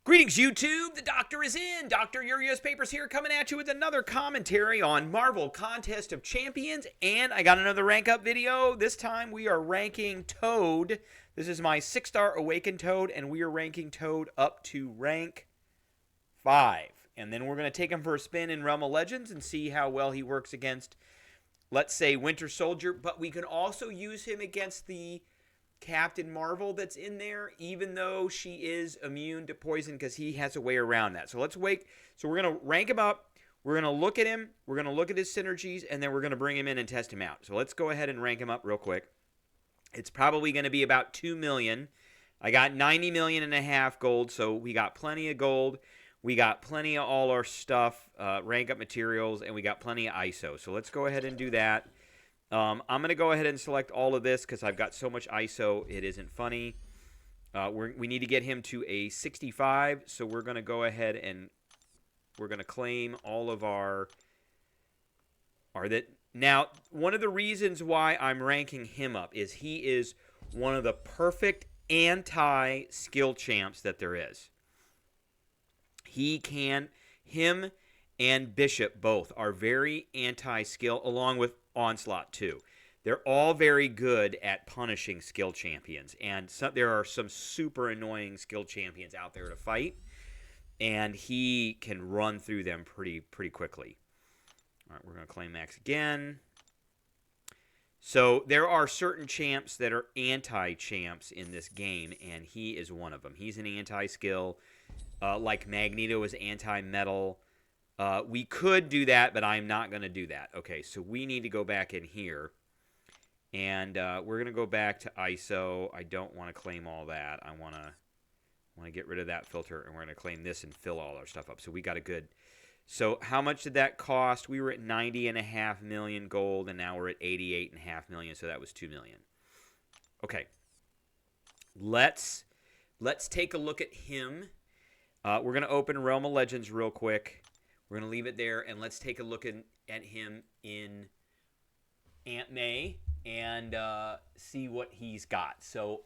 Greetings, YouTube. The doctor is in. Dr. Urios Papers here, coming at you with another commentary on Marvel Contest of Champions. And I got another rank up video. This time we are ranking Toad. This is my 6-star Awakened Toad, and we are ranking Toad up to rank 5. And then we're going to take him for a spin in Realm of Legends and see how well he works against, let's say, Winter Soldier. But we can also use him against the Captain Marvel that's in there, even though she is immune to poison, because he has a way around that. So let's wait. So we're going to rank him up. We're going to look at him. We're going to look at his synergies, and then we're going to bring him in and test him out. So let's go ahead and rank him up real quick. It's probably going to be about 2 million. I got 90 million and a half gold, so we got plenty of gold. We got plenty of all our stuff, rank up materials, and we got plenty of ISO. So let's go ahead and do that. I'm going to go ahead and select all of this because I've got so much ISO, it isn't funny. We need to get him to a 65, so we're going to go ahead and we're going to claim all of our that. Now, one of the reasons why I'm ranking him up is he is one of the perfect anti-skill champs that there is. Him and Bishop both are very anti-skill, along with Onslaught too. They're all very good at punishing skill champions, and there are some super annoying skill champions out there to fight, and he can run through them pretty quickly. All right, we're going to claim Max again. So there are certain champs that are anti-champs in this game, and he is one of them. He's an anti-skill, like Magneto is anti-metal. We could do that, but I'm not going to do that. Okay, so we need to go back in here, and we're going to go back to ISO. I don't want to claim all that. I want to get rid of that filter, and we're going to claim this and fill all our stuff up. So we got a good. So how much did that cost? We were at 90.5 million gold, and now we're at 88.5 million. So that was 2 million. Okay, let's take a look at him. We're going to open Realm of Legends real quick. We're going to leave it there, and let's take a look at him in Aunt May and see what he's got. So,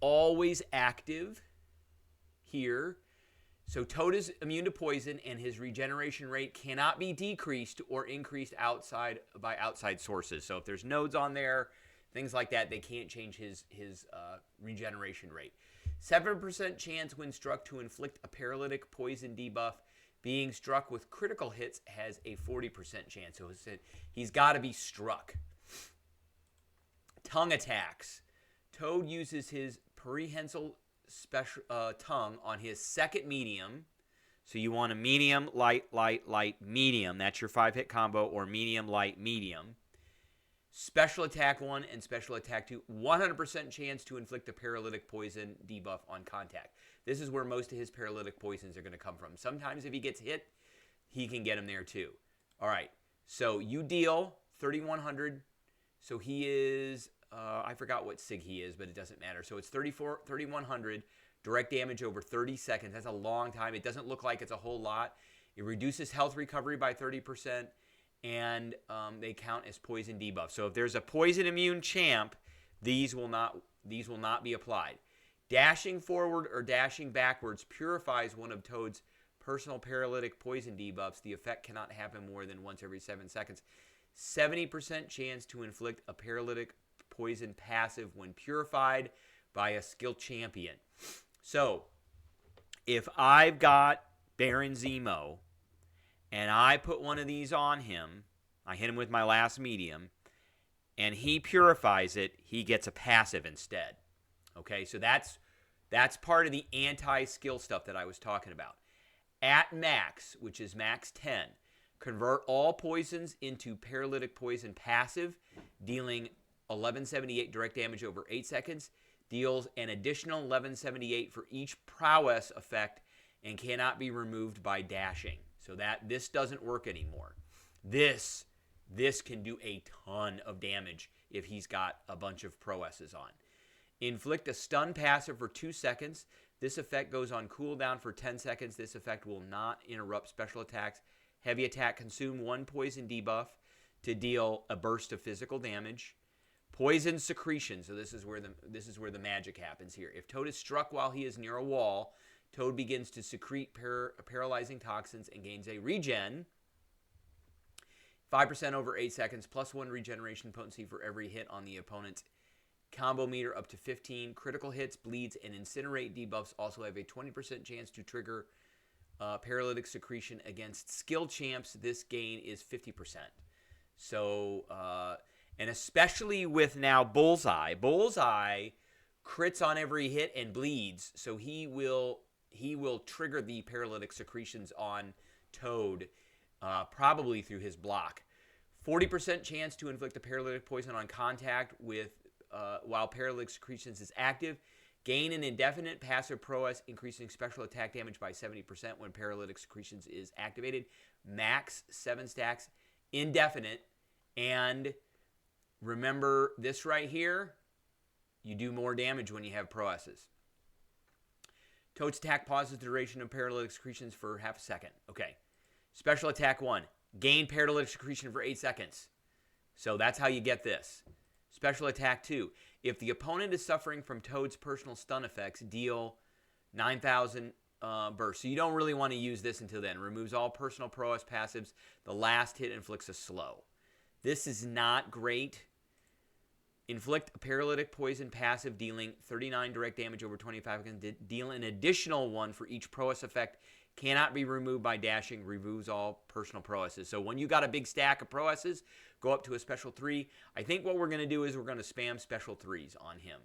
always active here. So, Toad is immune to poison, and his regeneration rate cannot be decreased or increased by outside sources. So, if there's nodes on there, things like that, they can't change his regeneration rate. 7% chance when struck to inflict a paralytic poison debuff. Being struck with critical hits has a 40% chance. So he's got to be struck. Tongue attacks. Toad uses his prehensile tongue on his second medium. So you want a medium, light, medium. That's your 5-hit combo, or medium, light, medium. Special attack 1 and special attack 2, 100% chance to inflict a paralytic poison debuff on contact. This is where most of his paralytic poisons are going to come from. Sometimes if he gets hit, he can get them there too. All right, so you deal 3,100. So he is, I forgot what sig he is, but it doesn't matter. So it's 3,100 direct damage over 30 seconds. That's a long time. It doesn't look like it's a whole lot. It reduces health recovery by 30%. And they count as poison debuffs. So if there's a poison immune champ, these will not be applied. Dashing forward or dashing backwards purifies one of Toad's personal paralytic poison debuffs. The effect cannot happen more than once every 7 seconds. 70% chance to inflict a paralytic poison passive when purified by a skill champion. So if I've got Baron Zemo, and I put one of these on him, I hit him with my last medium, and he purifies it, he gets a passive instead. Okay, so that's part of the anti-skill stuff that I was talking about. At max, which is max 10, convert all poisons into paralytic poison passive, dealing 1178 direct damage over 8 seconds, deals an additional 1178 for each prowess effect, and cannot be removed by dashing. So this doesn't work anymore. This can do a ton of damage if he's got a bunch of prowesses on. Inflict a stun passive for 2 seconds. This effect goes on cooldown for 10 seconds. This effect will not interrupt special attacks. Heavy attack, consume 1 poison debuff to deal a burst of physical damage. Poison secretion. So this is where the magic happens here. If Toad is struck while he is near a wall, Toad begins to secrete paralyzing toxins and gains a regen. 5% over 8 seconds, plus 1 regeneration potency for every hit on the opponent's combo meter up to 15. Critical hits, bleeds, and incinerate debuffs also have a 20% chance to trigger paralytic secretion against skill champs. This gain is 50%. So, and especially with now Bullseye. Bullseye crits on every hit and bleeds, so he will trigger the paralytic secretions on Toad, probably through his block. 40% chance to inflict a paralytic poison on contact with while paralytic secretions is active. Gain an indefinite passive prowess, increasing special attack damage by 70% when paralytic secretions is activated. Max 7 stacks, indefinite, and remember this right here, you do more damage when you have prowesses. Toad's attack pauses the duration of paralytic secretions for half a second. Okay. Special attack 1. Gain paralytic secretion for 8 seconds. So that's how you get this. Special attack 2. If the opponent is suffering from Toad's personal stun effects, deal 9,000 burst. So you don't really want to use this until then. Removes all personal prowess passives. The last hit inflicts a slow. This is not great. Inflict a paralytic poison passive, dealing 39 direct damage over 25 seconds. Deal an additional 1 for each prowess effect. Cannot be removed by dashing. Removes all personal prowesses. So when you got a big stack of prowesses, go up to a special 3. I think what we're going to do is we're going to spam special 3s on him.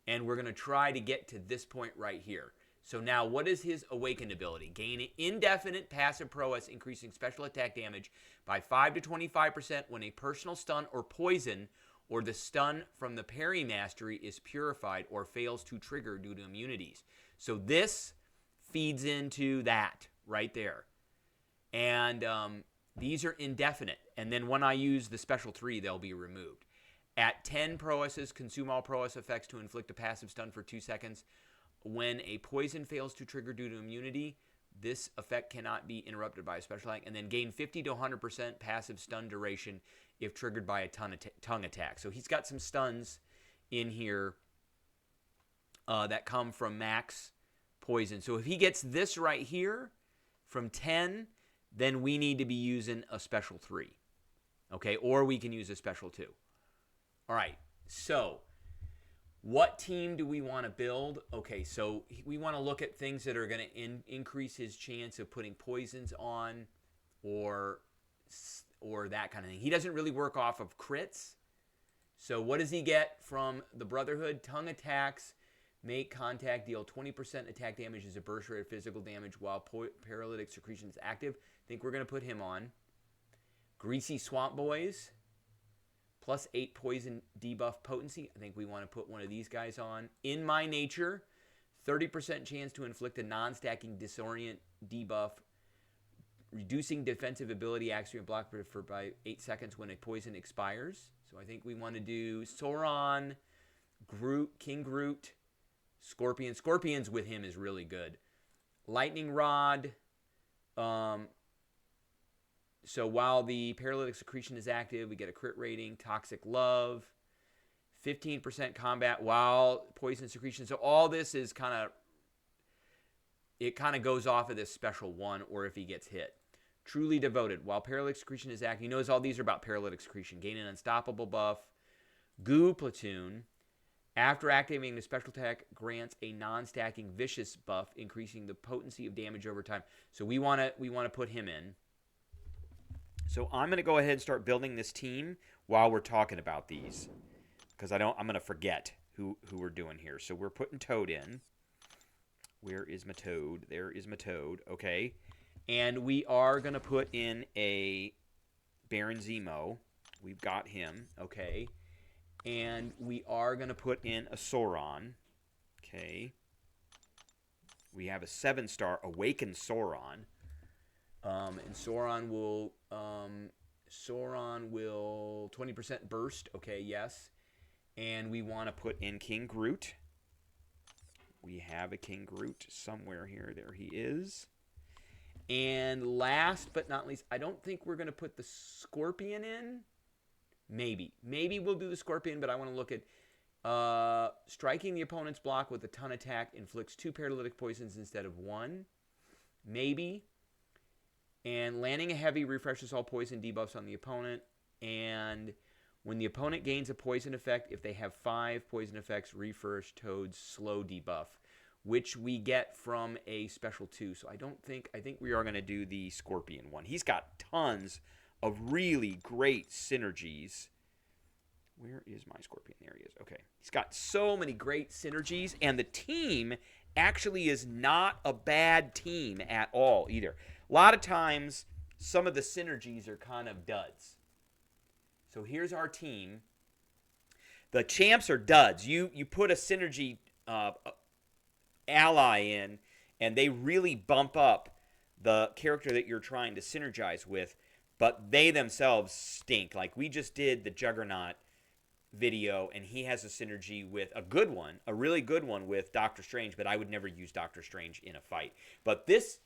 And we're going to try to get to this point right here. So now what is his awakened ability? Gain an indefinite passive prowess, increasing special attack damage by 5 to 25% when a personal stun or poison or the stun from the parry mastery is purified or fails to trigger due to immunities. So this feeds into that right there. And these are indefinite. And then when I use the special 3, they'll be removed. At 10 prowesses, consume all prowess effects to inflict a passive stun for 2 seconds. When a poison fails to trigger due to immunity, this effect cannot be interrupted by a special attack. And then gain 50 to 100% passive stun duration if triggered by a tongue attack. So he's got some stuns in here that come from max poison. So if he gets this right here from 10, then we need to be using a special 3. Okay, or we can use a special 2. All right, so what team do we want to build? Okay, so we want to look at things that are going to increase his chance of putting poisons on or that kind of thing. He doesn't really work off of crits. So what does he get from the Brotherhood? Tongue attacks make contact, deal 20% attack damage as a burst rate of physical damage while paralytic secretion is active. I think we're going to put him on. Greasy Swamp Boys, plus 8 poison debuff potency. I think we want to put one of these guys on. In My Nature, 30% chance to inflict a non-stacking disorient debuff, reducing defensive ability action block for by 8 seconds when a poison expires. So I think we want to do Sauron, Groot, King Groot, Scorpion. Scorpions with him is really good. Lightning Rod. So while the paralytic secretion is active, we get a crit rating. Toxic Love. 15% combat while poison secretion. So all this is it kind of goes off of this special 1 or if he gets hit. Truly Devoted. While paralytic secretion is active, he knows all these are about paralytic secretion. Gain an unstoppable buff. Goo Platoon. After activating the special attack, grants a non-stacking vicious buff, increasing the potency of damage over time. So we want to put him in. So I'm going to go ahead and start building this team while we're talking about these, because I'm going to forget who we're doing here. So we're putting Toad in. Where is my Toad? There is my Toad. Okay. And we are going to put in a Baron Zemo. We've got him. Okay. And we are going to put in a Sauron. Okay. We have a 7-star Awakened Sauron. And Sauron will 20% burst. Okay, yes. And we want to put in King Groot. We have a King Groot somewhere here. There he is. And last but not least, I don't think we're going to put the Scorpion in. Maybe we'll do the Scorpion, but I want to look at striking the opponent's block with a ton attack inflicts 2 paralytic poisons instead of 1. Maybe. And landing a heavy refreshes all poison debuffs on the opponent. And when the opponent gains a poison effect, if they have 5 poison effects, refresh Toad's slow debuff, which we get from a special 2. So I think we are going to do the Scorpion one. He's got tons of really great synergies. Where is my Scorpion? There he is. Okay. He's got so many great synergies, and the team actually is not a bad team at all either. A lot of times, some of the synergies are kind of duds. So here's our team. The champs are duds. You put a synergy ally in, and they really bump up the character that you're trying to synergize with, but they themselves stink. Like we just did the Juggernaut video, and he has a synergy with a good one, a really good one with Doctor Strange, but I would never use Doctor Strange in a fight. But this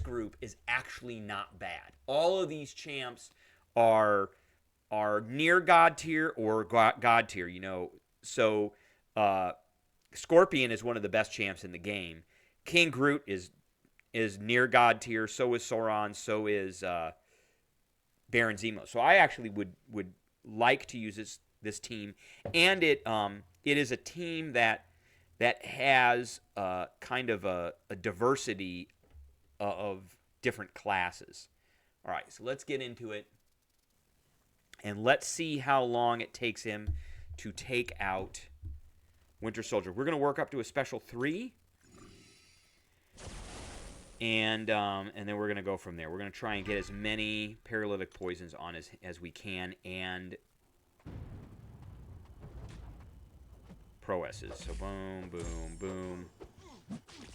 group is actually not bad. All of these champs are near God tier or God tier, you know. So Scorpion is one of the best champs in the game. King Groot is near God tier. So is Sauron. So is Baron Zemo. So I actually would like to use this team, and it is a team that has kind of a diversity of different classes. All right, so let's get into it, and let's see how long it takes him to take out Winter Soldier. We're going to work up to a special 3, and then we're going to go from there. We're going to try and get as many paralytic poisons on as we can, and prowesses. So boom, boom, boom,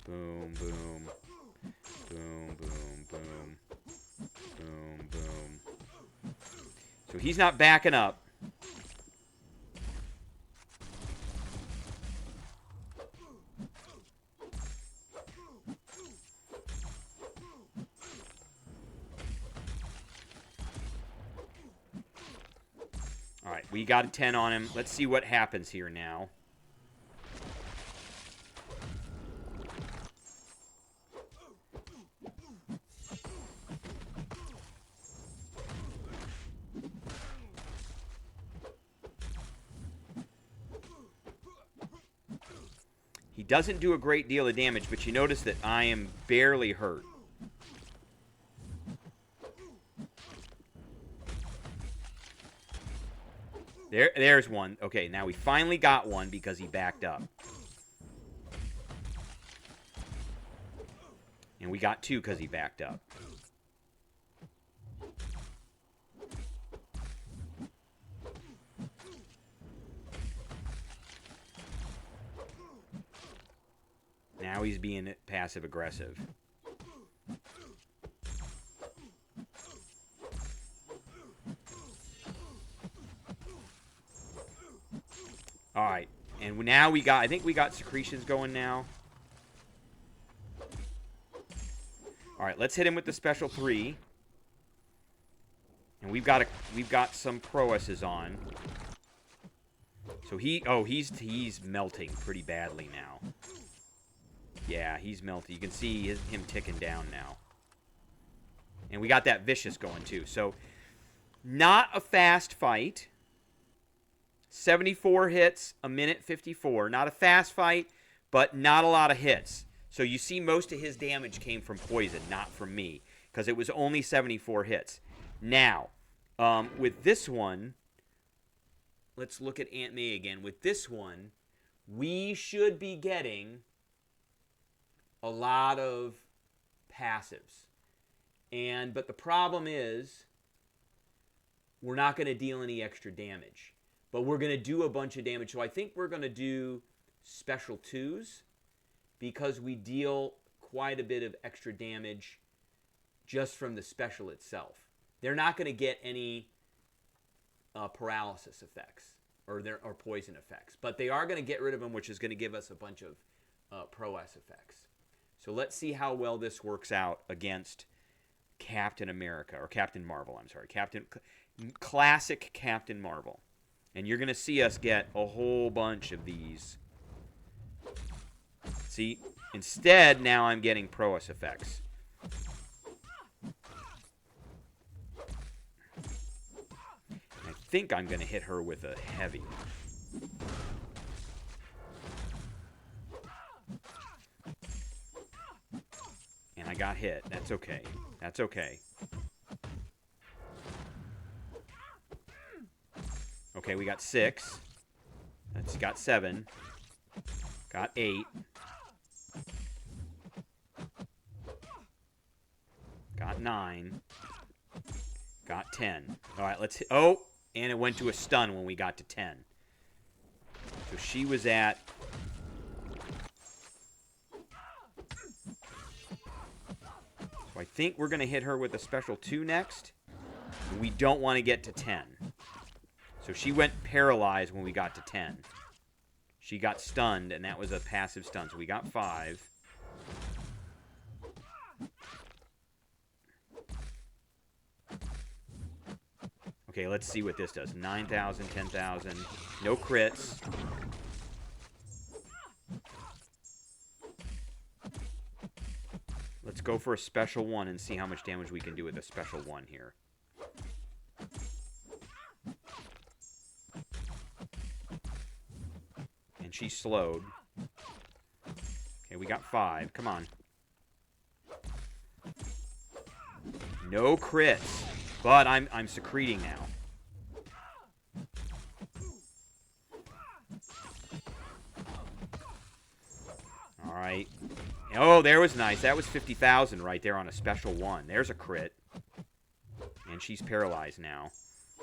boom, boom, boom, boom, boom, boom, boom. So he's not backing up. All right, we got a 10 on him. Let's see what happens here now. He doesn't do a great deal of damage, but you notice that I am barely hurt. There's one. Okay, now we finally got one because he backed up. And we got 2 because he backed up. Now he's being passive-aggressive. All right, and now I think we got secretions going now. All right, let's hit him with the special 3. And we've got some prowesses on. So he's melting pretty badly now. Yeah, he's melting. You can see him ticking down now. And we got that vicious going too. So not a fast fight. 74 hits, a minute 54. Not a fast fight, but not a lot of hits. So you see most of his damage came from poison, not from me, because it was only 74 hits. Now, with this one, let's look at Aunt May again. With this one, we should be getting a lot of passives. But the problem is we're not going to deal any extra damage. But we're going to do a bunch of damage. So I think we're going to do special 2s because we deal quite a bit of extra damage just from the special itself. They're not going to get any paralysis effects or poison effects. But they are going to get rid of them, which is going to give us a bunch of prowess effects. So let's see how well this works out against Captain America, or Captain Marvel, I'm sorry. classic Captain Marvel. And you're going to see us get a whole bunch of these. See, instead, now I'm getting Proas effects. I think I'm going to hit her with a heavy. And I got hit. That's okay. That's okay. Okay, we got 6. That's got 7. Got 8. Got 9. Got 10. All right, let's hit. Oh, and it went to a stun when we got to 10. So she was at... So I think we're going to hit her with a special 2 next. We don't want to get to 10. So she went paralyzed when we got to 10. She got stunned, and that was a passive stun. So we got 5. Okay, let's see what this does. 9,000, 10,000. No crits. Let's go for a special 1 and see how much damage we can do with a special 1 here. And she slowed. Okay, we got 5. Come on. No crits. But I'm secreting now. All right. Oh, there was nice. That was 50,000 right there on a special 1. There's a crit. And she's paralyzed now.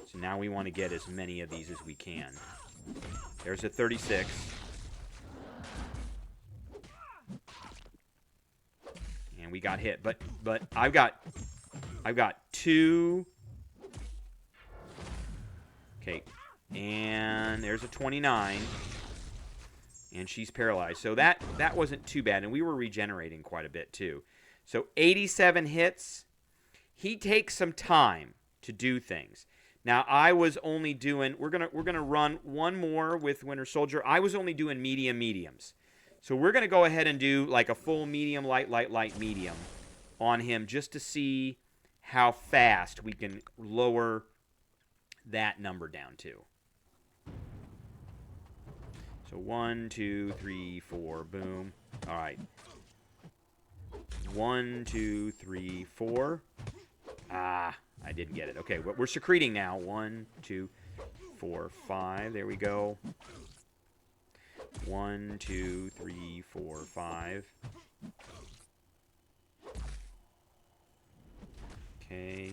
So now we want to get as many of these as we can. There's a 36. And we got hit. But I've got 2. Okay. And there's a 29. And she's paralyzed. So that wasn't too bad. And we were regenerating quite a bit too. So 87 hits. He takes some time to do things. Now I was only doing we're gonna run one more with Winter Soldier. I was only doing mediums. So we're gonna go ahead and do like a full medium, light, medium on him just to see how fast we can lower that number down to. So 1, 2, 3, 4, boom. All right. 1, 2, 3, 4. Ah, I didn't get it. Okay, we're secreting now. 1, 2, 4, 5. There we go. 1, 2, 3, 4, 5. Okay.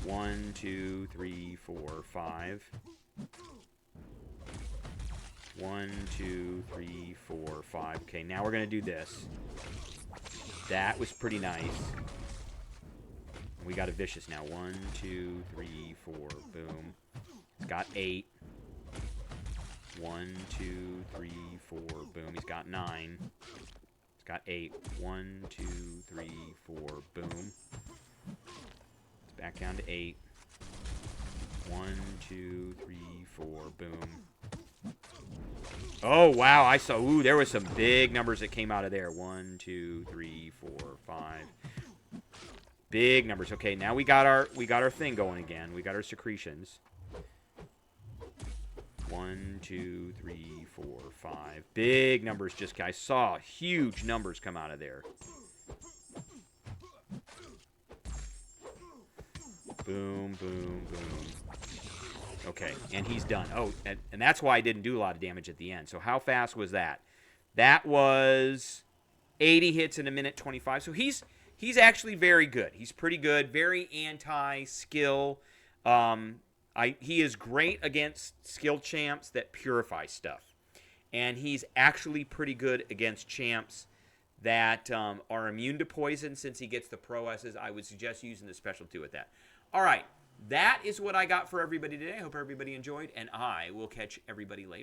1, 2, 3, 4, 5. 1, 2, 3, 4, 5. Okay, now we're going to do this. That was pretty nice. We got a vicious now. 1, 2, 3, 4. Boom. It's got 8. 1, 2, 3, 4. Boom. He's got 9. It's got 8. 1, 2, 3, 4. Boom. It's back down to 8. 1, 2, 3, 4. Boom. Oh, wow. I saw... Ooh, there was some big numbers that came out of there. 1, 2, 3, 4, 5. Big numbers. Okay, now we got our thing going again. We got our secretions. 1, 2, 3, 4, 5. Big numbers just... I saw huge numbers come out of there. Boom, boom, boom. Okay, and he's done. Oh, and that's why I didn't do a lot of damage at the end. So how fast was that? That was 80 hits in a minute 25. So he's actually very good. He's pretty good. Very anti-skill. He is great against skill champs that purify stuff. And he's actually pretty good against champs that are immune to poison. Since he gets the Proesses, I would suggest using the special 2 with that. All right. That is what I got for everybody today. I hope everybody enjoyed, and I will catch everybody later.